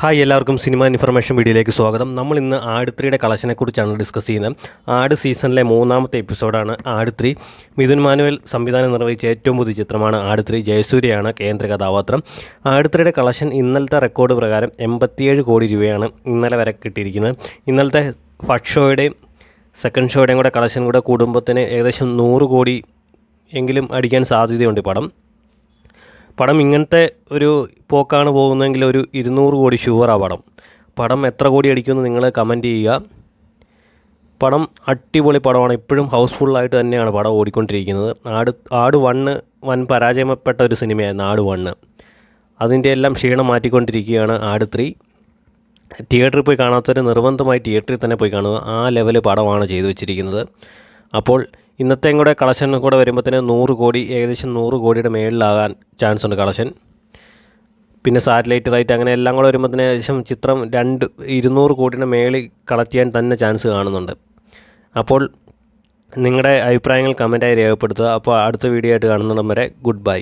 Hi എല്ലാവർക്കും cinema information വീഡിയോയിലേക്ക് സ്വാഗതം. നമ്മൾ ഇന്ന് ആട് 3യുടെ കളക്ഷനെക്കുറിച്ചാണ് ഡിസ്കസ് ചെയ്യുന്നത്. ആട് സീസണിലെ 3ാമത്തെ എപ്പിസോഡാണ് ആട് 3. മിഥുൻ മാനുവൽ സംവിധാനം നിർവഹിച്ച ഏറ്റവും പുതിയ ചിത്രമാണ് ആട് 3. ജയസൂര്യയാണ് കേന്ദ്ര കഥാപാത്രം. ആട് 3യുടെ കളക്ഷൻ ഇന്നലത്തെ റെക്കോർഡ് പ്രകാരം 87 കോടി രൂപയാണ് ഇന്നലെ വരെ കിട്ടിയിരിക്കുന്നത്. ഇന്നലത്തെ ഫസ്റ്റ് ഷോയുടെയും സെക്കൻഡ് ഷോയുടെയും കൂടെ കളക്ഷൻ കൂടെ കുടുംബത്തിന് ഏകദേശം 100 കോടി എങ്കിലും അടിക്കാൻ സാധ്യതയുണ്ട് പടം ഇങ്ങനത്തെ ഒരു പോക്കാണ് പോകുന്നതെങ്കിൽ ഒരു 200 കോടി ഷുവറാണ് പടം എത്ര കോടി അടിക്കുമെന്ന് നിങ്ങൾ കമൻറ്റ് ചെയ്യുക. പടം അടിപൊളി പടമാണ്. ഇപ്പോഴും ഹൗസ്ഫുള്ളായിട്ട് തന്നെയാണ് പടം ഓടിക്കൊണ്ടിരിക്കുന്നത്. ആട് 1 വൻ പരാജയപ്പെട്ട ഒരു സിനിമയായിരുന്നു ആട് 1. അതിൻ്റെ എല്ലാം ക്ഷീണം മാറ്റിക്കൊണ്ടിരിക്കുകയാണ് ആട് 3. തിയേറ്ററിൽ പോയി കാണാത്തവർ നിർബന്ധമായി തിയേറ്ററിൽ തന്നെ പോയി കാണുക. ആ ലെവൽ പടമാണ് ചെയ്തു വെച്ചിരിക്കുന്നത്. അപ്പോൾ ഇന്നത്തെയും കൂടെ കളക്ഷനും കൂടെ വരുമ്പോഴത്തേന് 100 കോടി ഏകദേശം 100 കോടിയുടെ മേളിലാകാൻ ചാൻസ് ഉണ്ട് കളക്ഷൻ. പിന്നെ സാറ്റലൈറ്റ് റൈറ്റ് അങ്ങനെ എല്ലാം കൂടെ വരുമ്പോഴത്തേന് ഏകദേശം ചിത്രം 200 കോടിയുടെ മേളിൽ കളക്ട് ചെയ്യാൻ തന്നെ ചാൻസ് കാണുന്നുണ്ട്. അപ്പോൾ നിങ്ങളുടെ അഭിപ്രായങ്ങൾ കമൻറ്റായി രേഖപ്പെടുത്തുക. അപ്പോൾ അടുത്ത വീഡിയോ ആയിട്ട് കാണുന്നിടം വരെ ഗുഡ് ബൈ.